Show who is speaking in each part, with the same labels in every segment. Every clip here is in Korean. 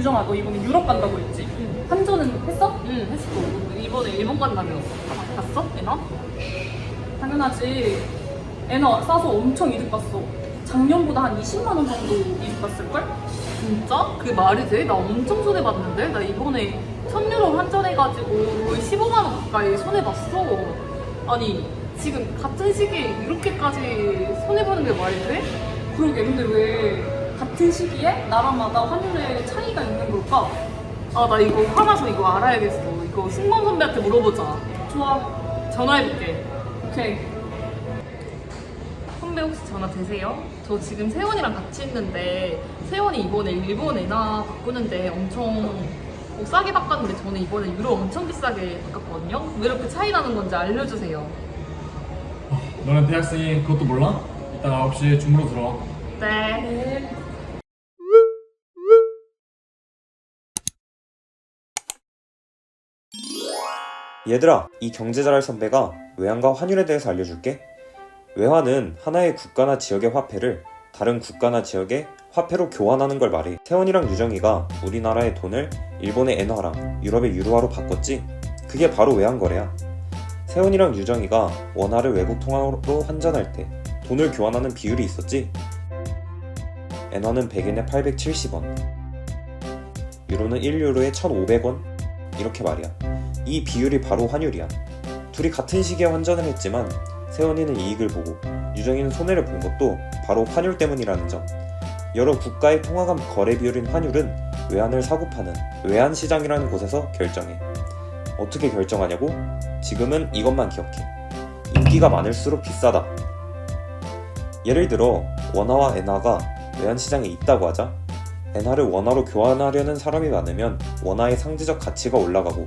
Speaker 1: 유정아, 너 이번에 유럽 간다고 했지? 환전은 했어?
Speaker 2: 응, 했어. 이번에 일본 간다며. 갔어? 애나?
Speaker 1: 당연하지. 애나 싸서 엄청 이득 봤어. 작년보다 한 20만 원 정도 이득 봤을걸?
Speaker 2: 진짜? 그게 말이 돼? 나 엄청 손해봤는데? 나 이번에 1000유로 환전해가지고 거의 15만원 가까이 손해봤어. 아니, 지금 같은 시기에 이렇게까지 손해보는 게 말이 돼?
Speaker 1: 그러게, 근데 왜 같은 시기에 나라마다 환율에 차이가 있는 걸까?
Speaker 2: 아, 나 이거 화나서 이거 알아야겠어. 이거 승범 선배한테 물어보자.
Speaker 1: 좋아.
Speaker 2: 전화해볼게.
Speaker 1: 오케이.
Speaker 2: 선배 혹시 전화 되세요? 저 지금 세원이랑 같이 있는데 세원이 이번에 일본 엔화 바꾸는데 엄청 싸게 바꿨는데 저는 이번에 유로 엄청 비싸게 바꿨거든요? 왜 이렇게 차이 나는 건지 알려주세요.
Speaker 3: 너네 대학생이 그것도 몰라? 이따 9시에 줌으로 들어와.
Speaker 2: 네.
Speaker 4: 얘들아, 이 경제 잘할 선배가 외환과 환율에 대해서 알려줄게. 외환은 하나의 국가나 지역의 화폐를 다른 국가나 지역의 화폐로 교환하는 걸 말해. 세원이랑 유정이가 우리나라의 돈을 일본의 엔화랑 유럽의 유로화로 바꿨지? 그게 바로 외환 거래야. 세원이랑 유정이가 원화를 외국 통화로 환전할 때 돈을 교환하는 비율이 있었지? 엔화는 100엔에 870원, 유로는 1유로에 1,500원, 이렇게 말이야. 이 비율이 바로 환율이야. 둘이 같은 시기에 환전을 했지만 세원이는 이익을 보고 유정이는 손해를 본 것도 바로 환율 때문이라는 점. 여러 국가의 통화 간 거래 비율인 환율은 외환을 사고 파는 외환시장이라는 곳에서 결정해. 어떻게 결정하냐고? 지금은 이것만 기억해. 인기가 많을수록 비싸다. 예를 들어 원화와 엔화가 외환시장에 있다고 하자. 엔화를 원화로 교환하려는 사람이 많으면 원화의 상대적 가치가 올라가고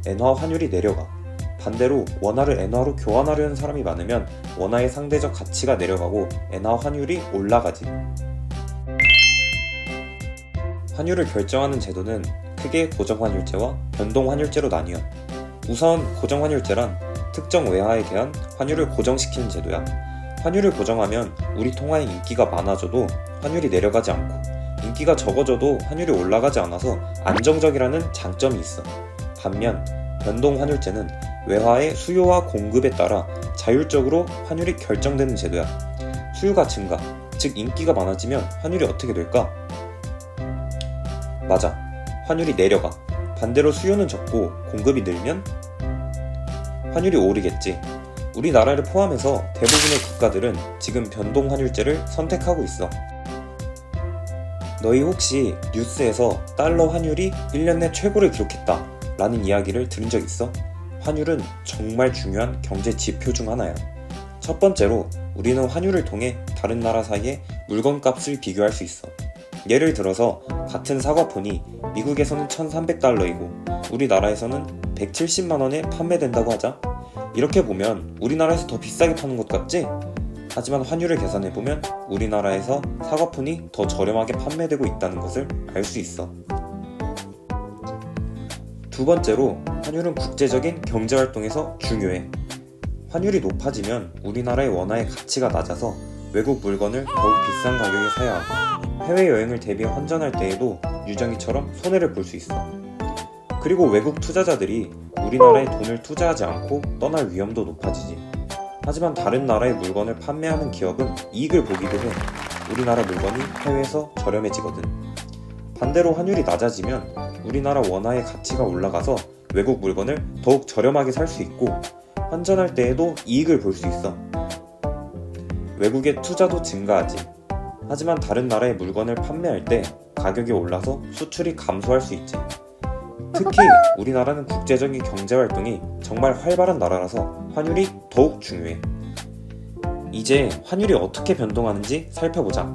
Speaker 4: 엔화 환율이 내려가. 반대로 원화를 엔화로 교환하려는 사람이 많으면 원화의 상대적 가치가 내려가고 엔화 환율이 올라가지. 환율을 결정하는 제도는 크게 고정환율제와 변동환율제로 나뉘어. 우선 고정환율제란 특정 외화에 대한 환율을 고정시키는 제도야. 환율을 고정하면 우리 통화에 인기가 많아져도 환율이 내려가지 않고 인기가 적어져도 환율이 올라가지 않아서 안정적이라는 장점이 있어. 반면 변동환율제는 외화의 수요와 공급에 따라 자율적으로 환율이 결정되는 제도야. 수요가 증가, 즉 인기가 많아지면 환율이 어떻게 될까? 맞아, 환율이 내려가. 반대로 수요는 적고 공급이 늘면 환율이 오르겠지. 우리나라를 포함해서 대부분의 국가들은 지금 변동환율제를 선택하고 있어. 너희 혹시 뉴스에서 달러 환율이 1년 내 최고를 기록했다 라는 이야기를 들은 적 있어? 환율은 정말 중요한 경제 지표 중 하나야. 첫 번째로 우리는 환율을 통해 다른 나라 사이의 물건값을 비교할 수 있어. 예를 들어서 같은 사과폰이 미국에서는 1,300달러이고 우리나라에서는 170만원에 판매된다고 하자. 이렇게 보면 우리나라에서 더 비싸게 파는 것 같지? 하지만 환율을 계산해보면 우리나라에서 사과폰이 더 저렴하게 판매되고 있다는 것을 알 수 있어. 두 번째로 환율은 국제적인 경제활동에서 중요해. 환율이 높아지면 우리나라의 원화의 가치가 낮아서 외국 물건을 더욱 비싼 가격에 사야 하고 해외여행을 대비해 환전할 때에도 유정이처럼 손해를 볼 수 있어. 그리고 외국 투자자들이 우리나라에 돈을 투자하지 않고 떠날 위험도 높아지지. 하지만 다른 나라의 물건을 판매하는 기업은 이익을 보기도 해. 우리나라 물건이 해외에서 저렴해지거든. 반대로 환율이 낮아지면 우리나라 원화의 가치가 올라가서 외국 물건을 더욱 저렴하게 살 수 있고 환전할 때에도 이익을 볼 수 있어. 외국의 투자도 증가하지. 하지만 다른 나라의 물건을 판매할 때 가격이 올라서 수출이 감소할 수 있지. 특히 우리나라는 국제적인 경제활동이 정말 활발한 나라라서 환율이 더욱 중요해. 이제 환율이 어떻게 변동하는지 살펴보자.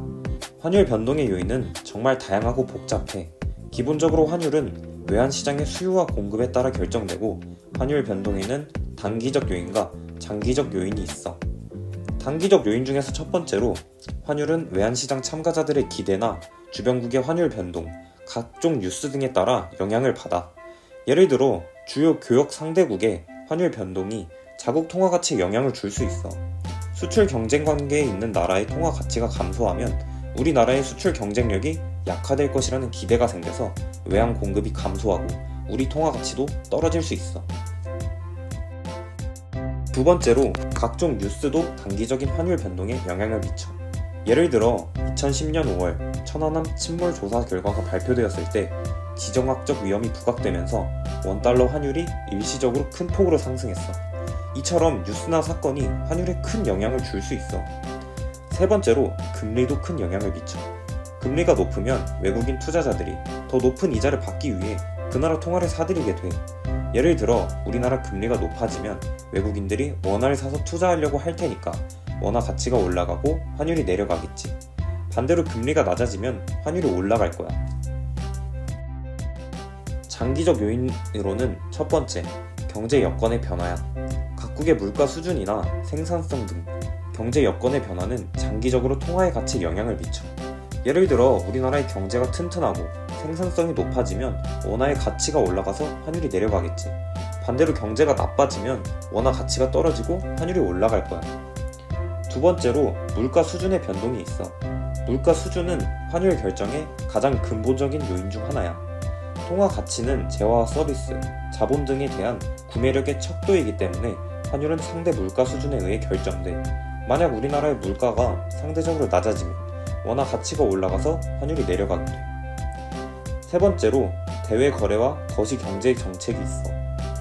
Speaker 4: 환율 변동의 요인은 정말 다양하고 복잡해. 기본적으로 환율은 외환시장의 수요와 공급에 따라 결정되고 환율 변동에는 단기적 요인과 장기적 요인이 있어. 단기적 요인 중에서 첫 번째로 환율은 외환시장 참가자들의 기대나 주변국의 환율 변동, 각종 뉴스 등에 따라 영향을 받아. 예를 들어 주요 교역 상대국의 환율 변동이 자국 통화 가치에 영향을 줄 수 있어. 수출 경쟁 관계에 있는 나라의 통화 가치가 감소하면 우리나라의 수출 경쟁력이 약화될 것이라는 기대가 생겨서 외환 공급이 감소하고 우리 통화 가치도 떨어질 수 있어. 두 번째로 각종 뉴스도 단기적인 환율 변동에 영향을 미쳐. 예를 들어 2010년 5월 천안함 침몰 조사 결과가 발표되었을 때 지정학적 위험이 부각되면서 원달러 환율이 일시적으로 큰 폭으로 상승했어. 이처럼 뉴스나 사건이 환율에 큰 영향을 줄 수 있어. 세 번째로 금리도 큰 영향을 미쳐. 금리가 높으면 외국인 투자자들이 더 높은 이자를 받기 위해 그 나라 통화를 사들이게 돼. 예를 들어 우리나라 금리가 높아지면 외국인들이 원화를 사서 투자하려고 할 테니까 원화 가치가 올라가고 환율이 내려가겠지. 반대로 금리가 낮아지면 환율이 올라갈 거야. 장기적 요인으로는 첫 번째, 경제 여건의 변화야. 각국의 물가 수준이나 생산성 등 경제 여건의 변화는 장기적으로 통화의 가치에 영향을 미쳐. 예를 들어 우리나라의 경제가 튼튼하고 생산성이 높아지면 원화의 가치가 올라가서 환율이 내려가겠지. 반대로 경제가 나빠지면 원화 가치가 떨어지고 환율이 올라갈 거야. 두 번째로 물가 수준의 변동이 있어. 물가 수준은 환율 결정의 가장 근본적인 요인 중 하나야. 통화 가치는 재화와 서비스, 자본 등에 대한 구매력의 척도이기 때문에 환율은 상대 물가 수준에 의해 결정돼. 만약 우리나라의 물가가 상대적으로 낮아지면 원화 가치가 올라가서 환율이 내려가게 돼. 세 번째로 대외 거래와 거시 경제 정책이 있어.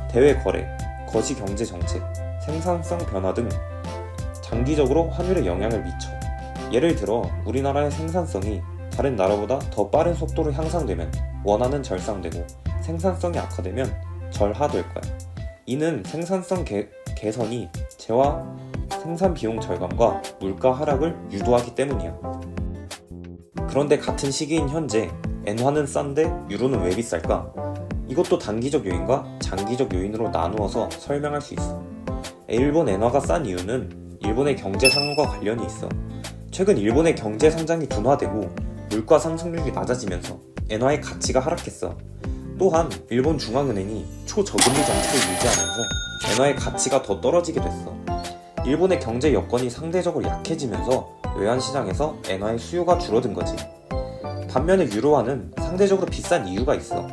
Speaker 4: 대외 거래, 거시 경제 정책, 생산성 변화 등 장기적으로 환율에 영향을 미쳐. 예를 들어 우리나라의 생산성이 다른 나라보다 더 빠른 속도로 향상되면 원화는 절상되고 생산성이 악화되면 절하될 거야. 이는 생산성 개선이 재화 생산 비용 절감과 물가 하락을 유도하기 때문이야. 그런데 같은 시기인 현재 엔화는 싼데 유로는 왜 비쌀까? 이것도 단기적 요인과 장기적 요인으로 나누어서 설명할 수 있어. 일본 엔화가 싼 이유는 일본의 경제 상황과 관련이 있어. 최근 일본의 경제 성장이 둔화되고 물가 상승률이 낮아지면서 엔화의 가치가 하락했어. 또한 일본 중앙은행이 초저금리 정책을 유지하면서 엔화의 가치가 더 떨어지게 됐어. 일본의 경제 여건이 상대적으로 약해지면서 외환시장에서 엔화의 수요가 줄어든 거지. 반면에 유로화는 상대적으로 비싼 이유가 있어.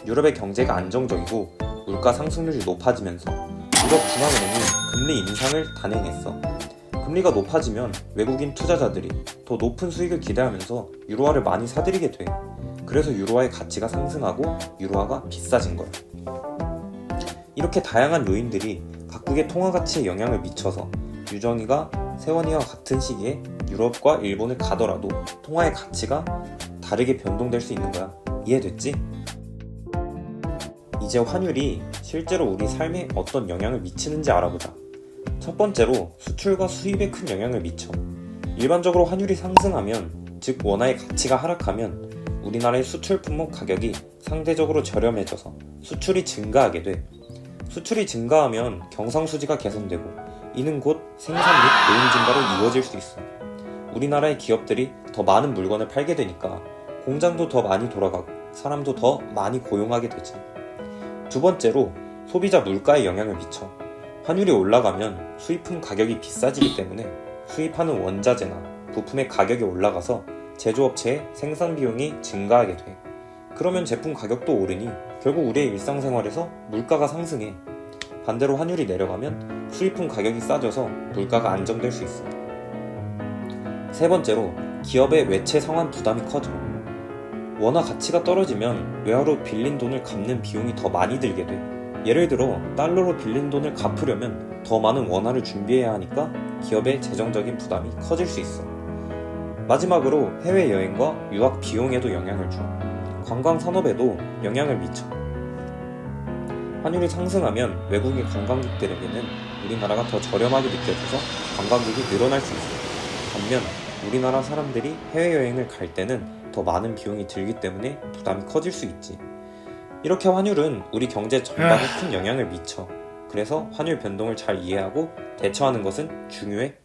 Speaker 4: 유럽의 경제가 안정적이고 물가 상승률이 높아지면서 유럽 중앙은행이 금리 인상을 단행했어. 금리가 높아지면 외국인 투자자들이 더 높은 수익을 기대하면서 유로화를 많이 사들이게 돼. 그래서 유로화의 가치가 상승하고 유로화가 비싸진 거야. 이렇게 다양한 요인들이 각국의 통화 가치에 영향을 미쳐서 유정이가 세원이와 같은 시기에 유럽과 일본을 가더라도 통화의 가치가 다르게 변동될 수 있는 거야. 이해됐지? 이제 환율이 실제로 우리 삶에 어떤 영향을 미치는지 알아보자. 첫 번째로 수출과 수입에 큰 영향을 미쳐. 일반적으로 환율이 상승하면, 즉 원화의 가치가 하락하면 우리나라의 수출 품목 가격이 상대적으로 저렴해져서 수출이 증가하게 돼. 수출이 증가하면 경상수지가 개선되고 이는 곧 생산 및 노임 증가로 이어질 수 있어. 우리나라의 기업들이 더 많은 물건을 팔게 되니까 공장도 더 많이 돌아가고 사람도 더 많이 고용하게 되지. 두 번째로 소비자 물가에 영향을 미쳐. 환율이 올라가면 수입품 가격이 비싸지기 때문에 수입하는 원자재나 부품의 가격이 올라가서 제조업체의 생산 비용이 증가하게 돼. 그러면 제품 가격도 오르니 결국 우리의 일상생활에서 물가가 상승해. 반대로 환율이 내려가면 수입품 가격이 싸져서 물가가 안정될 수 있어. 세 번째로 기업의 외채 상환 부담이 커져. 원화 가치가 떨어지면 외화로 빌린 돈을 갚는 비용이 더 많이 들게 돼. 예를 들어 달러로 빌린 돈을 갚으려면 더 많은 원화를 준비해야 하니까 기업의 재정적인 부담이 커질 수 있어. 마지막으로 해외여행과 유학 비용에도 영향을 줘. 관광 산업에도 영향을 미쳐. 환율이 상승하면 외국인 관광객들에게는 우리나라가 더 저렴하게 느껴져서 관광객이 늘어날 수 있어. 반면 우리나라 사람들이 해외여행을 갈 때는 더 많은 비용이 들기 때문에 부담이 커질 수 있지. 이렇게 환율은 우리 경제 전반에 큰 영향을 미쳐. 그래서 환율 변동을 잘 이해하고 대처하는 것은 중요해.